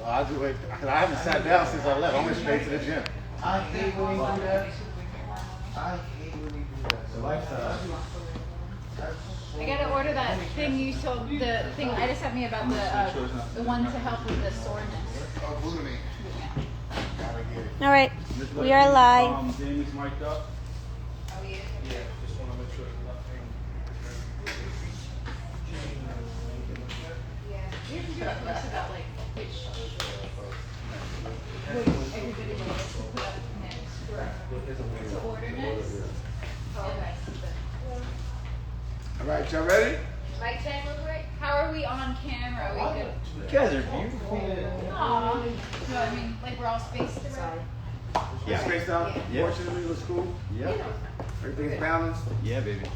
I'll do it. I haven't sat down since I left. I went straight to the gym. I hate when you do that. I hate when you do that. The lifestyle. I gotta order that thing you told, the thing Ida sent me about the one to help with the soreness. Oh, glutamine. Gotta get it. All right, we are live. Dane is mic'd up. Oh yeah. Yeah, just want to make sure the left thing. Yeah. You can do a post about like which everybody wants to put up next to order next. Okay. All right, y'all ready? Mic check, look right. How are we on camera? Are we good? You guys are beautiful. Aw. No, I mean like we're all spaced around. Yeah. Spaced out. Yeah. Fortunately, it was cool. Yep. Everything's balanced. Yeah, baby.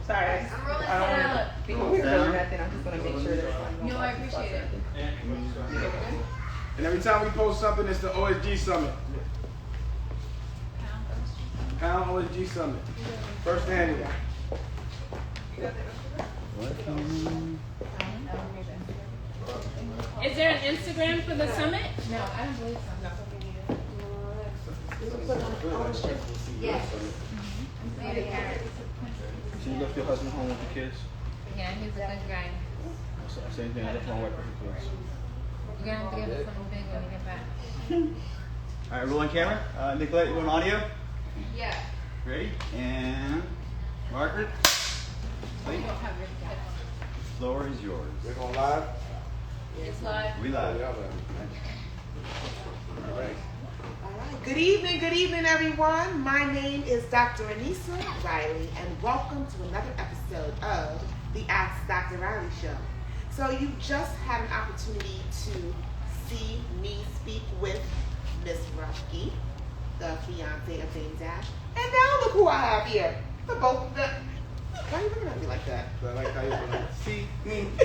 Sorry, I'm rolling it out. before we go to that, then I'm just gonna make sure that it's like No, I appreciate it. And every time we post something, it's the OSG Summit. Pound OSG Summit. First annual. Is there an Instagram for the summit? No, I don't believe so. Yes. Maybe Harris. So you left your husband home with the kids? Yeah, he's a good guy. Same thing, I left my wife with the kids. You're gonna have to give us something big when we get back. All right, roll on camera. Nicolette, you want audio? Yeah. Ready? And Margaret, We don't have your headphones. the floor is yours. We're going live. It's live. We live. All right. Good evening, everyone. My name is Dr. Anissa Riley, and welcome to another episode of the Ask Dr. Riley Show. So you just had an opportunity to see me speak with Miss Rushke, the fiance of Dane Dash, and now look who I have here. The both of them. Why are you looking at me like that? I like how you're going to see me. I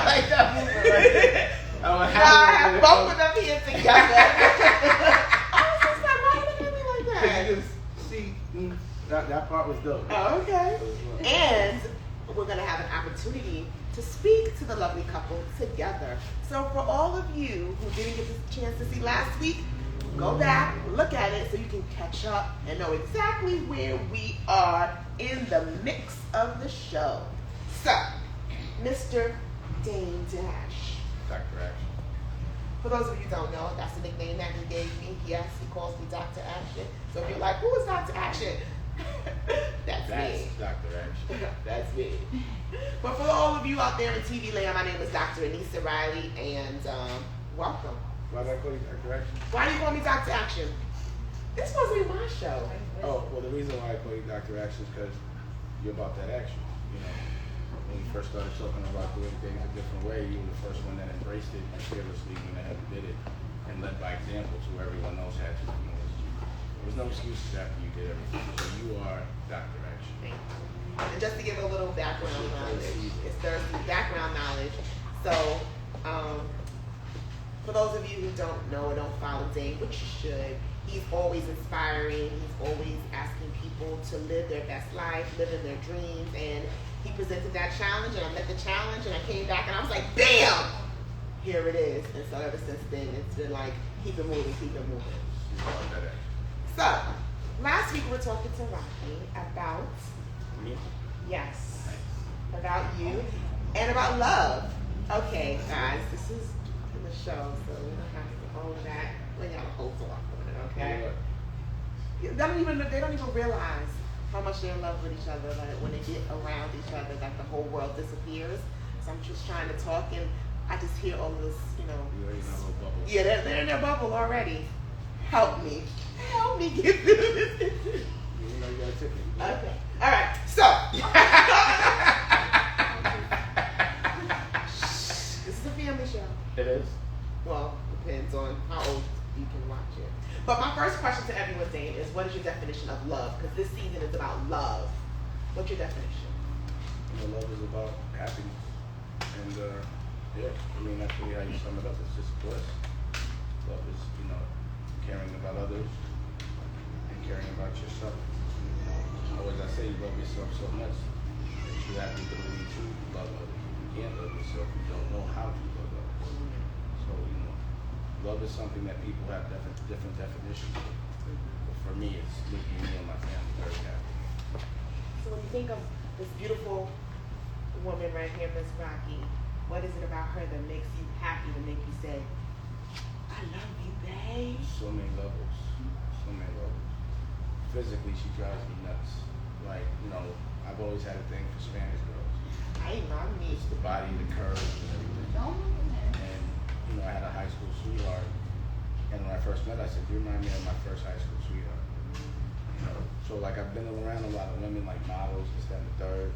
like that movement right there. I Now I have both of them here together. I was just like, why are you looking at me like that? You just see me. That part was dope. Oh, okay. And we're going to have an opportunity to speak to the lovely couple together. So for all of you who didn't get the chance to see last week, go back, look at it so you can catch up and know exactly where we are in the mix of the show. So, Mr. Dane Dash. Dr. Action. For those of you who don't know, that's the nickname that he gave me. Yes, he calls me Dr. Action. So if you're like, who is Dr. Action? That's me. Dr. Action. That's me. But for all of you out there in TV land, my name is Dr. Anissa Riley, and welcome. Why did I call you Dr. Action? Why do you call me Dr. Action? This supposed to be my show. Oh, well, the reason why I call you Dr. Action is because you're about that action. You know, when you first started talking about doing things a different way, you were the first one that embraced it and fearlessly went ahead and did it and led by example to where everyone else had to. You know, there was no excuses after you did everything. So you are Dr. Action. And just to give a little background knowledge, it's Thursday background knowledge. So, for those of you who don't know or don't follow Dane, which you should, he's always inspiring. He's always asking people to live their best life, living their dreams. And he presented that challenge, and I met the challenge, and I came back, and I was like, bam! Here it is. And so ever since then, it's been like, keep it moving, keep it moving. You are that action. So, last week we were talking to Rocky about, Me? yes, about you and about love. Okay, guys, this is in the show, so we don't have to all of that. We got a whole talk on it, okay? They don't even realize how much they're in love with each other. Like when they get around each other, like the whole world disappears. So I'm just trying to talk, and I just hear all of this, you know. You already know a little bubble. Yeah, they're in their bubble already. Help me get through this. You know you got a ticket. Okay. All right. So this is a family show. It is. Well, depends on how old you can watch it. But my first question to everyone, Dane, is what is your definition of love? Because this season is about love. What's your definition? You know, love is about happiness. And yeah, I mean that's really how you sum it up. It's just bliss. Love is, you know, caring about others and caring about yourself. Always I say you love yourself so much that you have the ability to love others. You can't love yourself if you don't know how to love others. So, you know, love is something that people have different definitions of. But for me, it's making me and my family very happy. So when you think of this beautiful woman right here, Miss Rocky, what is it about her that makes you happy, to make you say, I love you, babe? So many levels. So many levels. Physically, she drives me nuts. Like, you know, I've always had a thing for Spanish girls. I love me. It's the body, the curves, and everything. And, you know, I had a high school sweetheart. And when I first met her, I said, you remind me of my first high school sweetheart. You know, so like I've been around a lot of women, like models, this, that, and the third.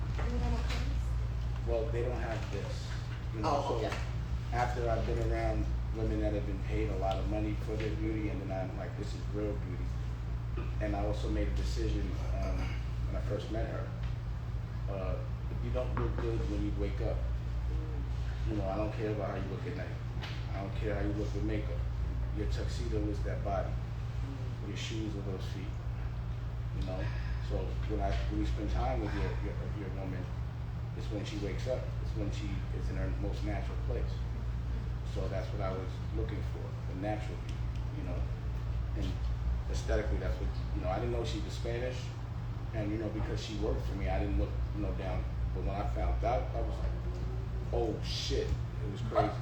Well, they don't have this. You know, so after I've been around women that have been paid a lot of money for their beauty, and then I'm like, this is real beauty. And I also made a decision when I first met her. You don't look good when you wake up. You know, I don't care about how you look at night. I don't care how you look with makeup. Your tuxedo is that body. Your shoes are those feet. You know, so when you spend time with your woman, it's when she wakes up. It's when she is in her most natural place. So that's what I was looking for, the natural beauty, you know. And aesthetically, that's what, you know, I didn't know she was Spanish. And, you know, because she worked for me, I didn't look, you know, down. But when I found out, I was like, oh shit, it was crazy.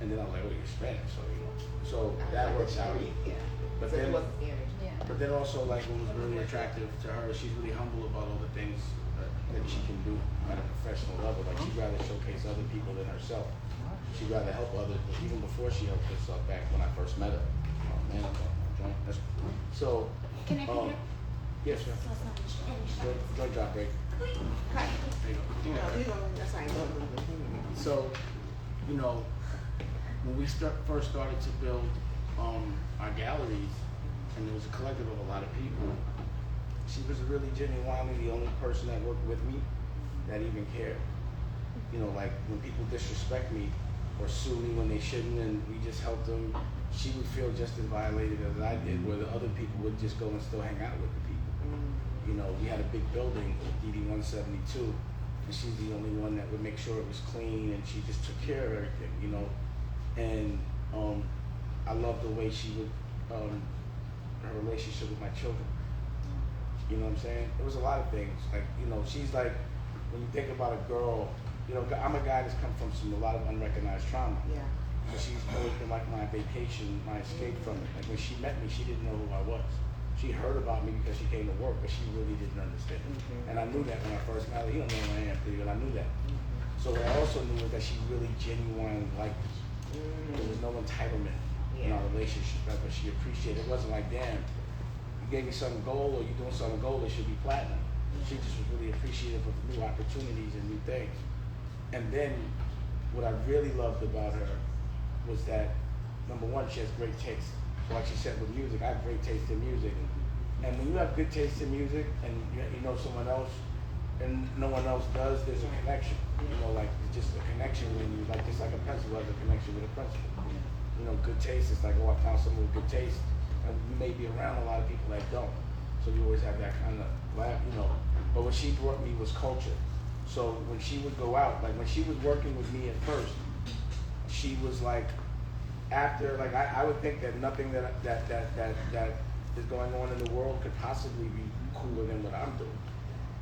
And then I was like, oh, you're Spanish, so, you know. So that works out. But then also, like, what was really attractive to her, she's really humble about all the things that she can do at a professional level. Like, she'd rather showcase other people than herself. She'd rather help others, but even before she helped herself back when I first met her. Oh man, that's so. Can I pick it up? Yes, sir. Joint drop break. There you go. That's right. So, you know, when we first started to build our galleries, and there was a collective of a lot of people, she was really genuinely the only person that worked with me that even cared. You know, like when people disrespect me or sue me when they shouldn't, and we just helped them, she would feel just as violated as I did, where the other people would just go and still hang out with the people. You know, we had a big building, DD 172, and she's the only one that would make sure it was clean, and she just took care of everything, you know. And I love the way she would, her relationship with my children. You know what I'm saying? It was a lot of things. Like, you know, she's like, when you think about a girl, you know, I'm a guy that's come from a lot of unrecognized trauma. Yeah. So she's always been like my vacation, my escape from it. Like when she met me, she didn't know who I was. She heard about me because she came to work, but she really didn't understand. And I knew that when I first met her. You don't know who I am, but I knew that. So what I also knew was that she really genuinely liked me. There was no entitlement in our relationship, but she appreciated it. It wasn't like, damn, you gave me something gold, or you doing something gold, it should be platinum. She just was really appreciative of new opportunities and new things. And then what I really loved about her was that, number one, she has great taste. So like she said with music, I have great taste in music. And when you have good taste in music and you know someone else and no one else does, there's a connection. You know, like it's just a connection when you, like just like a principal has a connection with a principal. You know, good taste, it's like, oh, I found someone with good taste. And you may be around a lot of people that don't. So you always have that kind of laugh, you know. But what she brought me was culture. So when she would go out, like when she was working with me at first, she was like, after, like I would think that nothing that is going on in the world could possibly be cooler than what I'm doing.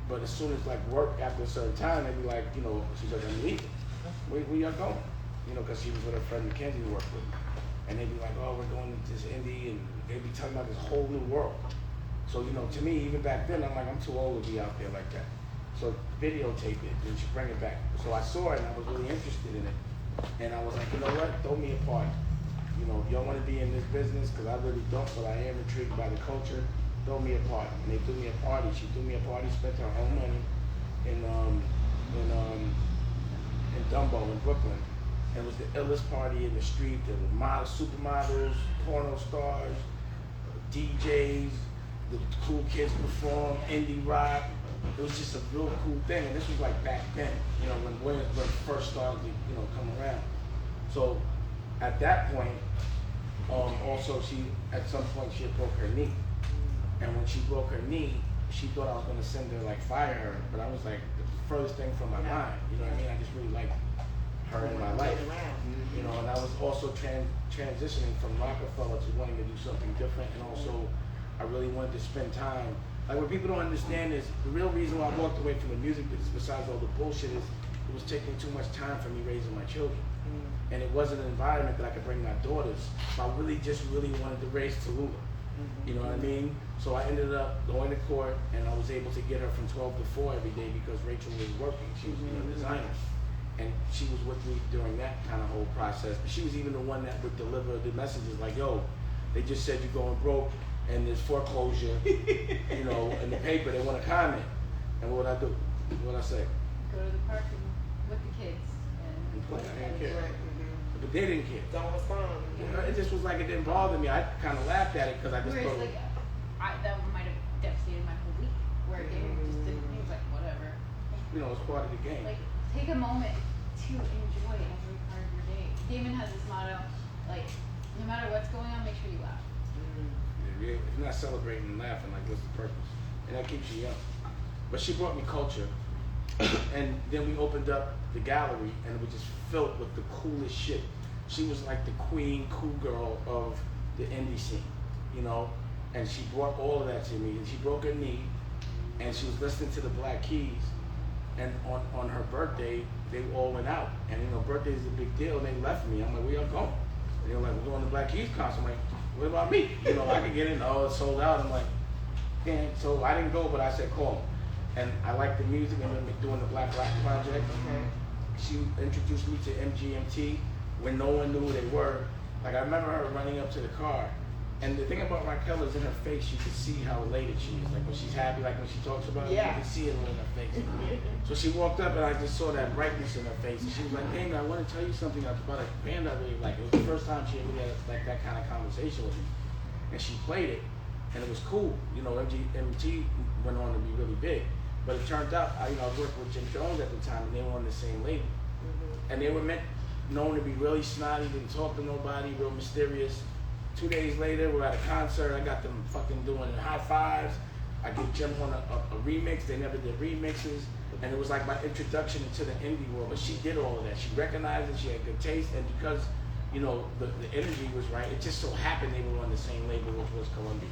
But as soon as like work after a certain time, they'd be like, you know, she's like, I'm leaving. Where y'all going? You know, because she was with her friend Mackenzie who worked with me. And they'd be like, oh, we're going to this indie, and they'd be talking about this whole new world. So, you know, to me, even back then, I'm like, I'm too old to be out there like that. So videotape it and she bring it back. So I saw it and I was really interested in it. And I was like, you know what, throw me a party. You know, if y'all want to be in this business, because I really don't, but I am intrigued by the culture, throw me a party. And they threw me a party. She threw me a party, spent her own money in Dumbo in Brooklyn. And it was the illest party in the street. There were models, supermodels, porno stars, DJs, the cool kids perform, indie rock. It was just a real cool thing, and this was like back then, you know, when Williamsburg first started to, you know, come around. So at that point, also at some point she had broke her knee. And when she broke her knee, she thought I was gonna send her, like fire her, but I was like, the furthest thing from my mind, you know what I mean? I just really liked her in my life. You know, and I was also transitioning from Rockefeller to wanting to do something different, and also I really wanted to spend time. Like, what people don't understand is the real reason why I walked away from the music business, besides all the bullshit, is it was taking too much time for me raising my children. And it wasn't an environment that I could bring my daughters. So I really wanted to raise Tallulah. You know what I mean? So I ended up going to court, and I was able to get her from 12 to 4 every day because Rachel was working. She was a designer. And she was with me during that kind of whole process. But she was even the one that would deliver the messages like, yo, they just said you're going broke and there's foreclosure, you know, in the paper. They want to comment. And what would I do? What would I say? Go to the park with the kids. And play. I didn't care. But they didn't care. Don't respond. You know, it just was like it didn't bother me. I kind of laughed at it because I just whereas, thought. like, that might have devastated my whole week. Where Damon just didn't. He was like, whatever. You know, it's part of the game. Like, take a moment to enjoy every part of your day. Damon has this motto, like, no matter what's going on, make sure you laugh. If you're not celebrating and laughing, like, what's the purpose? And that keeps you young. But she brought me culture, and then we opened up the gallery, and it was just filled with the coolest shit. She was like the queen, cool girl of the indie scene, you know? And she brought all of that to me. And she broke her knee, and she was listening to the Black Keys, and on her birthday, they all went out. And, you know, birthday is a big deal, and they left me. I'm like, where y'all going? And they were like, we're going to the Black Keys concert. I'm like, what about me? You know, I could get in. Oh, it's sold out. I'm like, yeah. So I didn't go, but I said, call me. And I liked the music, and then doing the Black Rock Project. She introduced me to MGMT when no one knew who they were. Like, I remember her running up to the car. And the thing about Raquel is in her face, you can see how elated she is. Like, when she's happy, like when she talks about it, you can see it in her face. So she walked up, and I just saw that brightness in her face. And she was like, Dane, I want to tell you something about a band I really like. It was the first time she ever had like that kind of conversation with me. And she played it, and it was cool. You know, MGMT went on to be really big. But it turned out, I was working with Jim Jones at the time, and they were on the same label. And they were known to be really snotty, didn't talk to nobody, real mysterious. 2 days later, we're at a concert. I got them fucking doing high fives. I get Jim on a remix. They never did remixes. And it was like my introduction into the indie world. But she did all of that. She recognized it. She had good taste. And because, you know, the energy was right, it just so happened they were on the same label, which was Columbia.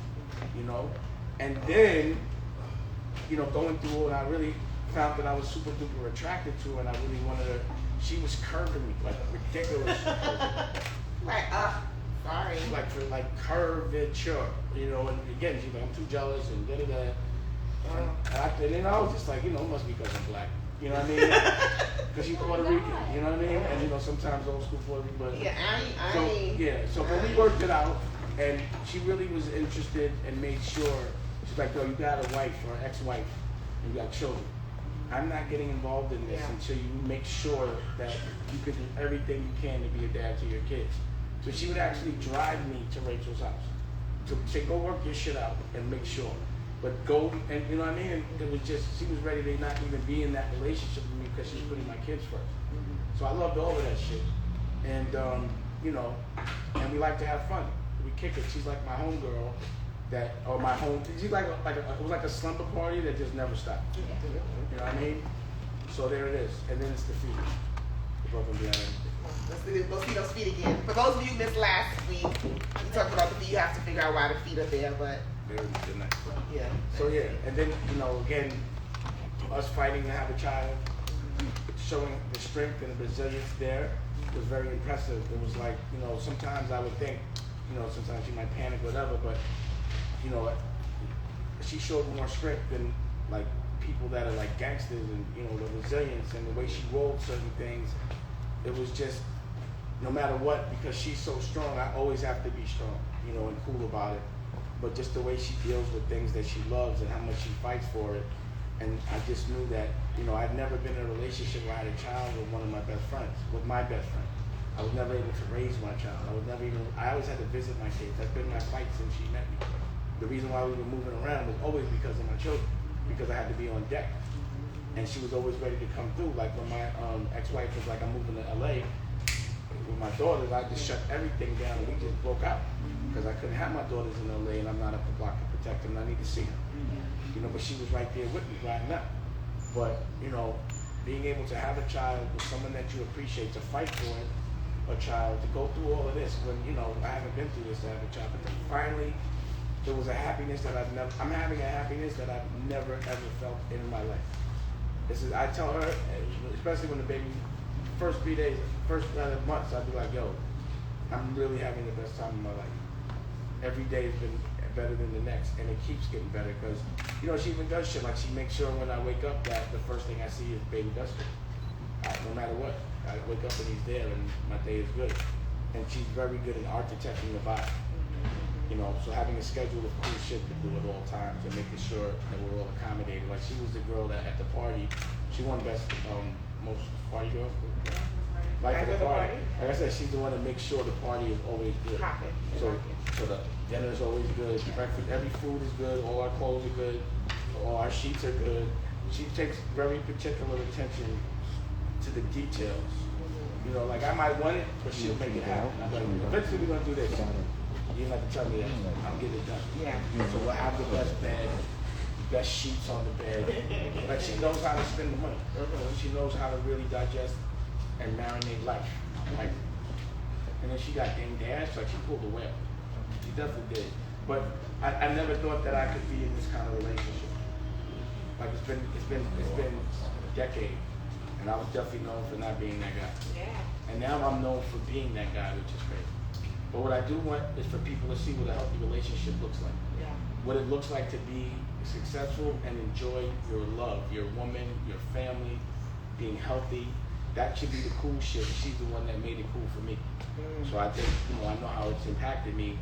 You know? And then, you know, going through it, I really found that I was super duper attracted to her, and I really wanted her. She was curving me, like ridiculous. Sorry. Like curvature, you know, and again, she's like, I'm too jealous and da-da-da. And then I was just like, you know, it must be because I'm black. You know what I mean? Because you're Puerto Rican, you know what I mean? And, you know, sometimes old school Puerto Rican, but... So when we worked it out, and she really was interested and made sure, she's like, yo, you got a wife or an ex-wife, and you got children. I'm not getting involved in this until you make sure that you can do everything you can to be a dad to your kids. So she would actually drive me to Rachel's house to say, go work your shit out and make sure. But go, and you know what I mean? And it was just, she was ready to not even be in that relationship with me because she's putting my kids first. So I loved all of that shit. And, you know, and we like to have fun. We kick it. She's like my homegirl she's like it was like a slumber party that just never stopped. You know what I mean? So there it is. And then it's the feet. Above and beyond everything. Let's see those feet again. For those of you who missed last week, we talked about the feet. You have to figure out why the feet are there, but yeah. So yeah, and then again, us fighting to have a child, showing the strength and the resilience there was very impressive. It was like sometimes I would think, sometimes she might panic, whatever, but she showed more strength than like people that are like gangsters, and the resilience and the way she rolled certain things. It was just, no matter what, because she's so strong, I always have to be strong, and cool about it. But just the way she deals with things that she loves and how much she fights for it. And I just knew that, I'd never been in a relationship where I had a child with one of my best friends, with my best friend. I was never able to raise my child. I always had to visit my kids. That's been my fight since she met me. The reason why we were moving around was always because of my children, because I had to be on deck. And she was always ready to come through. Like when my ex-wife was like, I'm moving to LA with my daughters, I just shut everything down and we just broke out. Because I couldn't have my daughters in LA and I'm not up the block to protect them and I need to see them. But she was right there with me riding up. But, being able to have a child with someone that you appreciate, to fight for it, a child, to go through all of this when, you know, I haven't been through this to have a child, but then finally there was a happiness that I'm having a happiness that I've never ever felt in my life. This is, I tell her, especially when the baby, first 3 days, first months, I'd be like, yo, I'm really having the best time of my life. Every day has been better than the next, and it keeps getting better because, you know, she even does shit, like she makes sure when I wake up that the first thing I see is baby Dustin. No matter what, I wake up and he's there and my day is good. And she's very good in architecting the body. You know, so having a schedule of cool shit to do at all times and making sure that we're all accommodated. Like she was the girl that at the party, she won best most party girl. Life of the party. Like I said, she's the one that makes sure the party is always good. So the dinner is always good. Breakfast, every food is good. All our clothes are good. All our sheets are good. She takes very particular attention to the details. You know, like I might want it, but she'll make it happen. I'm like, eventually we're gonna do this. You don't have to tell me that. I'll get it done. Yeah. So we'll have the best bed, best sheets on the bed. Like she knows how to spend the money. She knows how to really digest and marinate life. Like, and then she got Dane Dash, like she pulled the whale. She definitely did. But I never thought that I could be in this kind of relationship. Like it's been a decade, and I was definitely known for not being that guy. Yeah. And now I'm known for being that guy, which is great. But what I do want is for people to see what a healthy relationship looks like. Yeah. What it looks like to be successful and enjoy your love, your woman, your family, being healthy. That should be the cool shit. She's the one that made it cool for me. So I think, you know, I know how it's impacted me.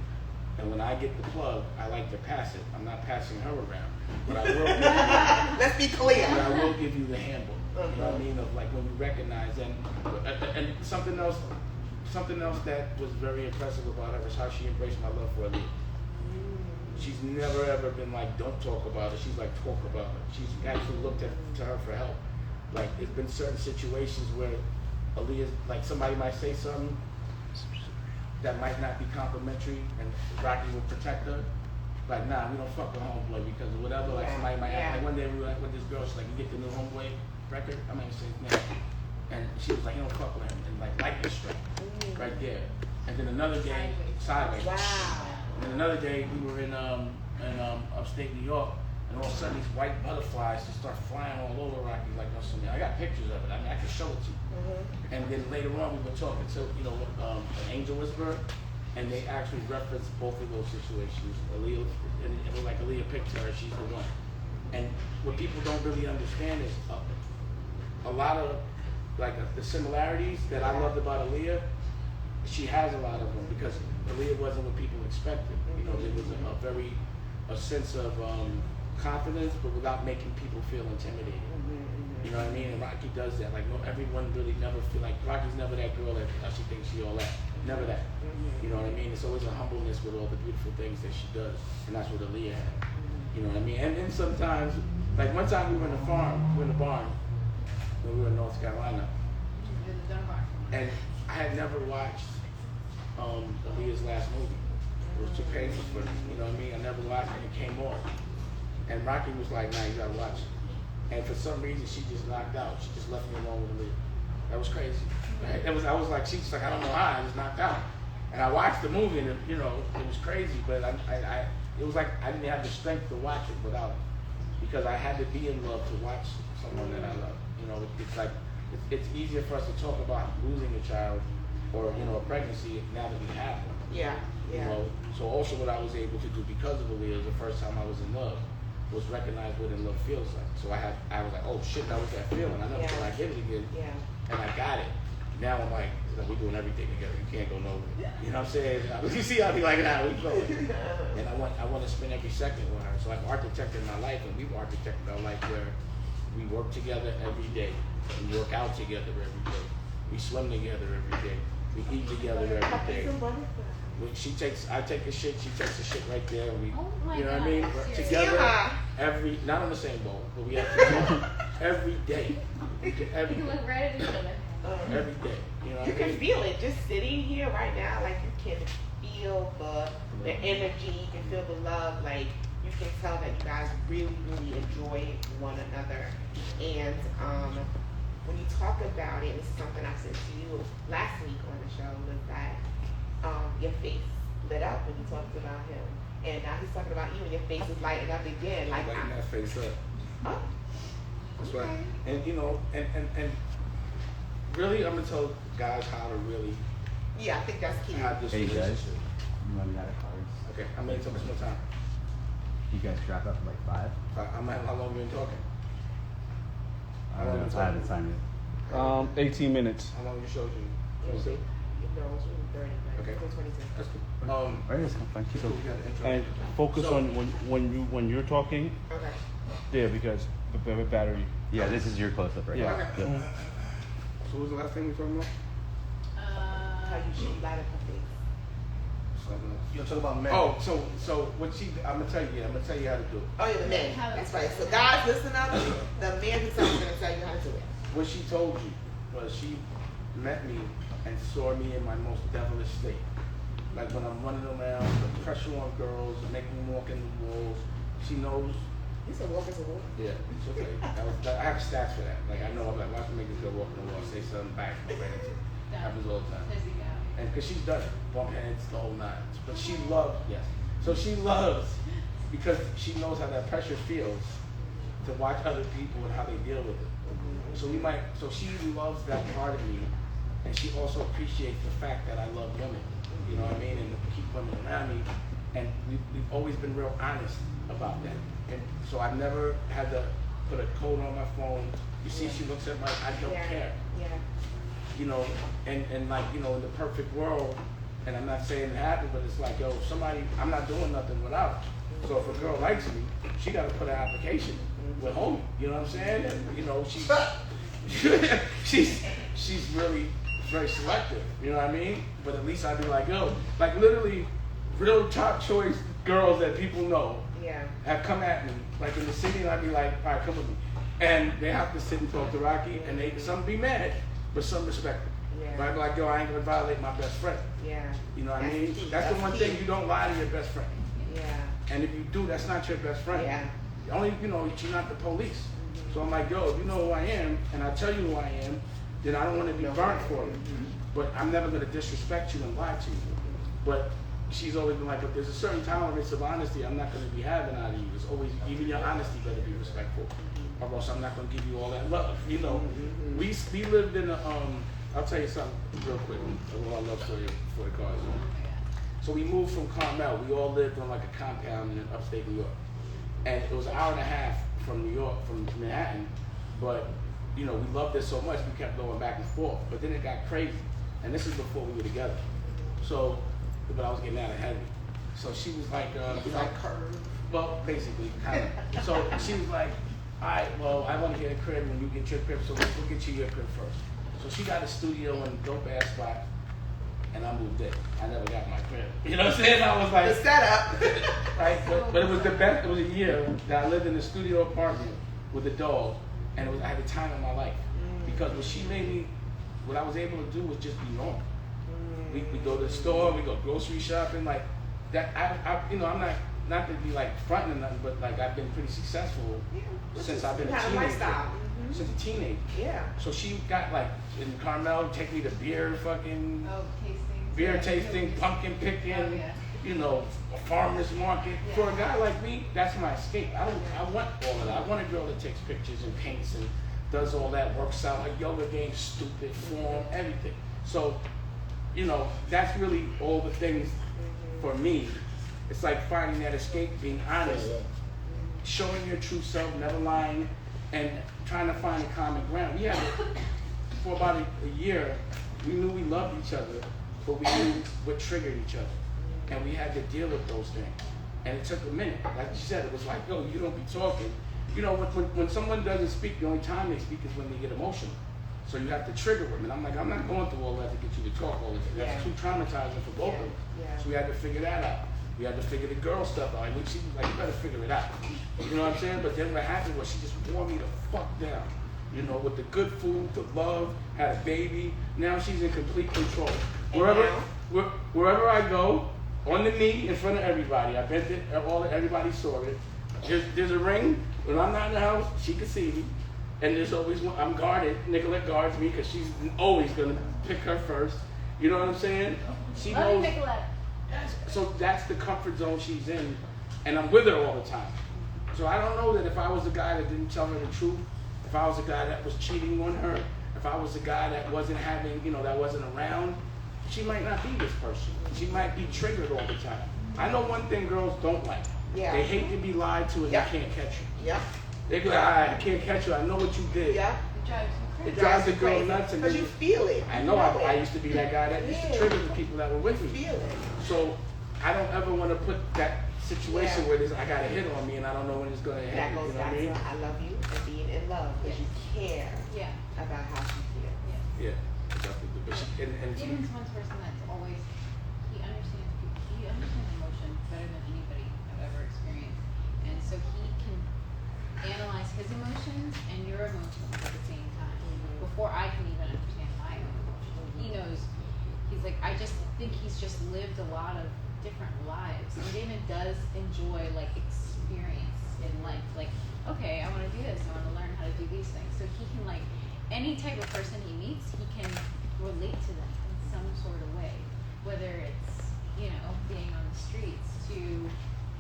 And when I get the plug, I like to pass it. I'm not passing her around. But I will give you, let's be clear. But I will give you the handbook. You know what I mean? Of like when you recognize and something else that was very impressive about her is how she embraced my love for Aaliyah. She's never ever been like, don't talk about it. She's like, talk about it. She's actually looked to her for help. Like, there's been certain situations where Aaliyah, like somebody might say something that might not be complimentary, and Rocky would protect her. Like, nah, we don't fuck with Homeboy because of whatever. Like somebody might ask. Like one day we were like with this girl, she's like, you get the new Homeboy record? I'm not gonna say his name. And she was like, you don't fuck with him. And like lightning strike right there. And then another day, sideways. Wow. And another day we were in upstate New York, and all of a sudden these white butterflies just start flying all over Rocky like no something. I got pictures of it. I mean, I can show it to you. And then later on we were talking to, you know, an angel whisperer, and they actually referenced both of those situations. Aaliyah, and it was like Aaliyah picked her, she's the one. And what people don't really understand is a lot of the similarities that I loved about Aaliyah, she has a lot of them because Aaliyah wasn't what people expected. You know, there was a sense of confidence, but without making people feel intimidated. You know what I mean? And Rocky does that. Like, no, everyone really never feel like Rocky's never that girl that she thinks she all that. Never that. You know what I mean? It's always a humbleness with all the beautiful things that she does, and that's what Aaliyah had. You know what I mean? And then sometimes, like one time we were in the barn when we were in North Carolina, and I had never watched Aaliyah's last movie. It was too painful for me. You know what I mean? I never watched it, and it came on. And Rocky was like, nah, you gotta watch it. And for some reason, she just knocked out. She just left me alone with Aaliyah. That was crazy. Right? I was like, she's like, I don't know how, I just knocked out. And I watched the movie, and it was crazy, but it was like I didn't have the strength to watch it without it. Because I had to be in love to watch someone that I love. You know, it's like, it's easier for us to talk about losing a child or, you know, a pregnancy now that we have one. Yeah. You know, so also what I was able to do because of Aaliyah, the first time I was in love, was recognize what in love feels like. So I was like, oh shit, that was that feeling. I never thought I'd get it again. Yeah. And I got it. Now I'm like, we're doing everything together. You can't go nowhere. You know what I'm saying? You see, I'll be like, nah, we going. And I want to spend every second with her. So I've architected my life, and we've architected our life where we work together every day. We work out together every day. We swim together every day. We eat together every day. I take a shit, she takes a shit right there, and we, you know what I mean? Together, not on the same boat, but we have to every day. You look right at each other. Every day, you know what I mean? You can feel it just sitting here right now. Like you can feel the energy. You can feel the love. Like you can tell that you guys really, really enjoy one another. And when you talk about it, and this is something I said to you last week on the show, was that your face lit up when you talked about him. And now he's talking about you and your face is lighting up again. Like, lighting that face up. Oh, That's okay. right. And you know, and really, I'm gonna tell guys how to really Yeah, I think that's key. have this Hey guys, relationship. I'm running out of cards. Okay, how many times more time? You guys wrap up in like 5? How long have you been talking? I don't know if I have the time yet. 18 minutes. How long you showed you? No, it's really 30, but Okay. it's still 22. That's good. Where is it? Thank you. So we got the intro. And focus So- on when you're talking Okay. there, because the battery. Yeah, this is your close-up right Yeah. now. Okay. Yep. So what was the last thing we were talking about? How you light up her face. Something else. You're talking about men. Oh, so what I'm gonna tell you how to do it. Oh yeah, the men. That's right. So guys, listen up. The man himself is gonna tell you how to do it. What she told you was she met me and saw me in my most devilish state. Like when I'm running around, the pressure on girls, making them walk in the walls. She knows. You said walk is a walk. Yeah, it's okay. I have stats for that. Like I know, I'm like, watch me make this girl walk in the wall, say something back, happens all the time. And because she's done it, bump heads, the whole nine. But she loves, yes. So she loves, because she knows how that pressure feels, to watch other people and how they deal with it. So she loves that part of me, and she also appreciates the fact that I love women. You know what I mean? And to keep women around me. And we've always been real honest about that. And so I've never had to put a code on my phone. You see, she looks at my, I don't care. Yeah. You know, and like, you know, in the perfect world, and I'm not saying it happened, but it's like, yo, somebody, I'm not doing nothing without. So if a girl likes me, she got to put an application with homie. You know what I'm saying? And you know, she's really very selective. You know what I mean? But at least I'd be like, yo, like literally, real top choice girls that people know Yeah. have come at me, like in the city, and I'd be like, all right, come with me. And they have to sit and talk to Rocky, and some be mad, but some respect it. Yeah. But I'd be like, yo, I ain't gonna violate my best friend. Yeah. You know what I That's mean? key. That's the one key. thing, you don't lie to your best friend. Yeah. And if you do, that's not your best friend. Yeah. Only, you know, you're not the police. So I'm like, yo, if you know who I am, and I tell you who I am, then I don't want to be burnt for it. But I'm never gonna disrespect you and lie to you. But she's always been like, but there's a certain tolerance of honesty I'm not gonna be having out of you. It's always, even your honesty better be respectful, or else I'm not gonna give you all that love. You know, we lived in a, I'll tell you something real quick. A little love story before the cars. So we moved from Carmel. We all lived on like a compound in upstate New York, and it was an hour and a half from New York, from Manhattan. But you know, we loved it so much we kept going back and forth. But then it got crazy, and this is before we were together. So, but I was getting out ahead of me. So she was like, well, basically, kind of. So she was like, all right, well, I want to get a crib when you get your crib, so we'll get you your crib first. So she got a studio in a dope ass spot, and I moved in. I never got my crib. You know what I'm saying? I was like, The setup. right? But it was the best. It was a year that I lived in a studio apartment with a dog, and I had the time of my life. Because what she made me, what I was able to do was just be normal. We go to the store, we go grocery shopping, like that. I you know, I'm not to be like fronting or nothing, but like I've been pretty successful since I've been a Kind of teenager. lifestyle. Since a teenager. Yeah. So she got like in Carmel, take me to beer fucking Tastings. beer tasting, pumpkin picking, Oh, yeah. you know, a farmer's market. Yeah. For a guy like me, that's my escape. I want all of that. I want a girl that takes pictures and paints and does all that, works out, like yoga games, stupid form, everything. So, you know, that's really all the things for me. It's like finding that escape, being honest, showing your true self, never lying, and trying to find a common ground. We had for about a year, we knew we loved each other, but we knew what triggered each other. And we had to deal with those things. And it took a minute. Like you said, it was like, yo, you don't be talking. You know, when someone doesn't speak, the only time they speak is when they get emotional. So you have to trigger them. And I'm like, I'm not going through all that to get you to talk all this. That's too traumatizing for both of them. Yeah. So we had to figure that out. We had to figure the girl stuff out. Like, she was like, you better figure it out. You know what I'm saying? But then what happened was she just wore me the fuck down. You know, with the good food, the love, had a baby. Now she's in complete control. Wherever I go, on the knee in front of everybody. I bent it, everybody saw it. There's a ring. When I'm not in the house, she can see me. And there's always one, I'm guarded. Nicolette guards me because she's always gonna pick her first. You know what I'm saying? She Love you, knows. Nicolette. So that's the comfort zone she's in, and I'm with her all the time. So I don't know that if I was the guy that didn't tell her the truth, if I was the guy that was cheating on her, if I was the guy that wasn't having, that wasn't around, she might not be this person. She might be triggered all the time. I know one thing girls don't like. Yeah. They hate to be lied to and Yep. they can't catch you. Yep. They be like, I can't catch you. I know what you did. Yep. It drives you It crazy. drives the girl crazy. nuts. Because you feel it. I You know I it. used to be that guy that used to trigger the people that were with me. Feel it. So I don't ever want to put that situation Yeah. where I got a hit on me and I don't know when it's going to hit. That You goes know what back I mean? to I love you and being in love because you care Yeah. about how she feels. Yeah, exactly. But and Demon's one person that's always, he understands emotion better than anybody I've ever experienced. And so he can analyze his emotions and your emotions at the same time before I can even understand my own emotions. He knows, he's like, I just think he's just lived a lot of different lives. And Damon does enjoy like experience in life. Like, okay, I want to do this, I want to learn how to do these things. So he can like, any type of person he meets, he can relate to them in some sort of way. Whether it's, being on the streets to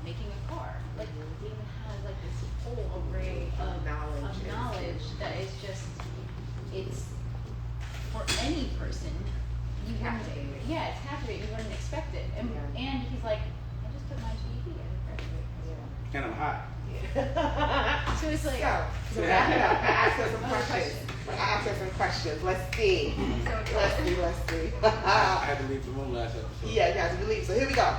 making a car. Like Damon has like this whole array of knowledge that is just, it's for any person. You wouldn't, it's captivating. You wouldn't expect it. And he's like, I just put my GED in graduate. I'm hot. So it's like, So wrap it up. I asked her some questions. Let's see. Let's see. I had to leave the room last episode. Yeah, you have to believe. So here we go.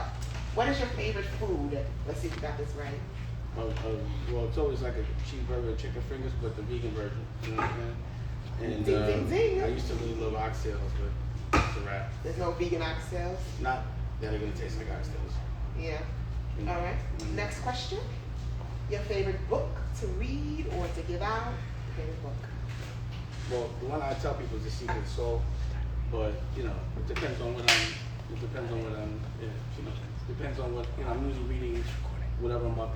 What is your favorite food? Let's see if you got this right. Well, it's always like a cheeseburger and chicken fingers, but the vegan version. You know what I'm saying? And Ding, ding, ding. I used to really love oxtails, but it's a wrap. There's no vegan oxtails. Not that are gonna taste like oxtails. Yeah. Mm. All right. Next question. Your favorite book to read or to give out? Your favorite book. Well, the one I tell people is The Secret Soul, but it depends on what I'm. It depends on what I'm. Depends on what I'm usually reading. Whatever I'm about to